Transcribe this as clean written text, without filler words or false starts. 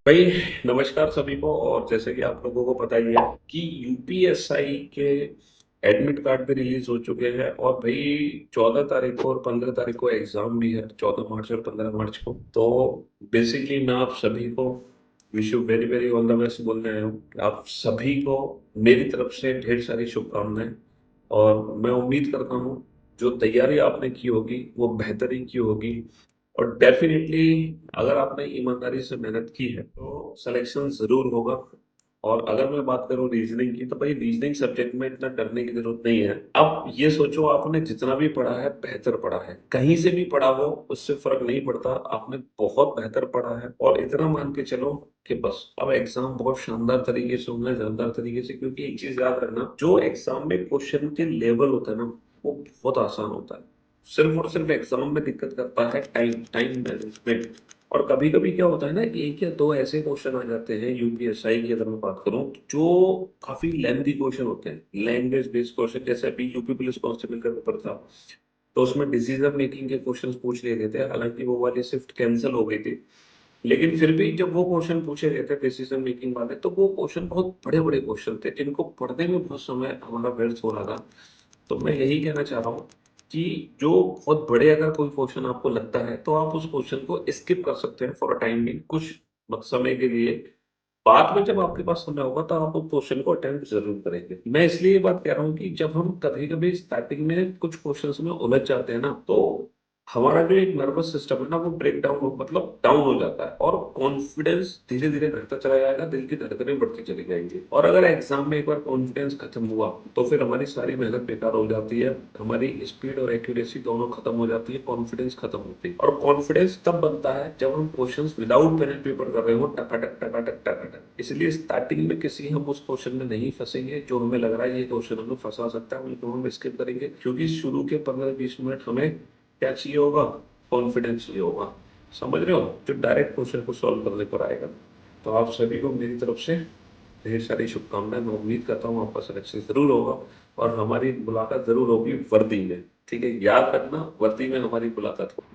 भाई नमस्कार सभी को। और जैसे कि आप लोगों को पता ही है कि यूपीएसआई के एडमिट कार्ड भी रिलीज हो चुके हैं। और भाई 14 तारीख को और 15 तारीख को एग्जाम भी है, 14 मार्च और 15 मार्च को। तो बेसिकली मैं आप सभी को wish you very very all the best बोलने आया हूँ। आप सभी को मेरी तरफ से ढेर सारी शुभकामनाएं। और मैं उम्मीद करता हूँ जो तैयारी आपने की होगी वो बेहतरीन की होगी। और डेफिनेटली अगर आपने ईमानदारी से मेहनत की है तो सिलेक्शन ज़रूर होगा। और अगर मैं बात करूँ रीजनिंग की, तो भाई रीजनिंग सब्जेक्ट में इतना डरने की ज़रूरत नहीं है। अब ये सोचो, आपने जितना भी पढ़ा है बेहतर पढ़ा है, कहीं से भी पढ़ा हो उससे फ़र्क नहीं पड़ता, आपने बहुत बेहतर पढ़ा है। और इतना मान के चलो कि बस अब एग्ज़ाम बहुत शानदार तरीके से होना है, शानदार तरीके से। क्योंकि एक चीज़ याद रखना, जो एग्ज़ाम में क्वेश्चन के लेवल होता है ना, वो बहुत आसान होता है। सिर्फ और सिर्फ एग्जाम में दिक्कत करता है टाइम टाइम मैनेजमेंट। और कभी कभी क्या होता है ना, एक या दो ऐसे क्वेश्चन आ जाते हैं यूपीएसआई की, अगर मैं बात करूं, जो काफी लेंथी क्वेश्चन होते हैं, लैंग्वेज बेस्ड क्वेश्चन। जैसे अभी यूपी पुलिस कांस्टेबल का पेपर था, तो उसमें डिसीजन मेकिंग के क्वेश्चंस पूछ लिए गए थे। हालांकि वो वाली शिफ्ट कैंसिल हो गई थी, लेकिन फिर भी जब वो क्वेश्चन पूछे गए थे डिसीजन मेकिंग वाले, तो वो क्वेश्चन बहुत बड़े बड़े क्वेश्चन थे जिनको पढ़ने में बहुत समय हमारा व्यर्थ हो रहा था। तो मैं यही कहना चाह रहा हूँ कि जो बहुत बड़े अगर कोई क्वेश्चन आपको लगता है, तो आप उस क्वेश्चन को स्किप कर सकते हैं फॉर अ टाइम बिंग, कुछ समय के लिए। बाद में जब आपके पास समय होगा तो आप उस क्वेश्चन को अटेम्प्ट जरूर करेंगे। मैं इसलिए ये बात कह रहा हूँ कि जब हम कभी कभी स्टार्टिंग में कुछ क्वेश्चंस में उलझ जाते हैं ना, तो हमारा जो एक नर्वस सिस्टम है ना, वो ब्रेक डाउन हो, मतलब डाउन हो जाता है। और कॉन्फिडेंस धीरे धीरे घटता चला जाएगा, दिल की धड़कनें बढ़ती चली जाएंगी। और अगर एग्जाम में एक बार कॉन्फिडेंस खत्म हुआ, तो फिर हमारी सारी मेहनत बेकार हो जाती है, हमारी स्पीड और एक्यूरेसी दोनों खत्म हो जाती है, कॉन्फिडेंस खत्म होती है। और कॉन्फिडेंस तब बनता है जब हम questions without pen and paper कर रहे हो, टकाटक टकाटक टकाटक। इसलिए स्टार्टिंग में किसी हम उस क्वेश्चन में नहीं फंसेंगे जो हमें लग रहा है ये क्वेश्चन हमें फंसा सकता है, उनको हम स्किप करेंगे। क्योंकि शुरू के 15-20 मिनट हमें क्या चाहिए होगा? कॉन्फिडेंस चाहिए होगा। समझ रहे हो? जो डायरेक्ट क्वेश्चन को सॉल्व करने पर आएगा। तो आप सभी को मेरी तरफ से ढेर सारी शुभकामनाएं। मैं उम्मीद करता हूँ आपका सिलेक्शन जरूर होगा, और हमारी मुलाकात जरूर होगी वर्दी में। ठीक है, याद रखना, वर्दी में हमारी मुलाकात होगी।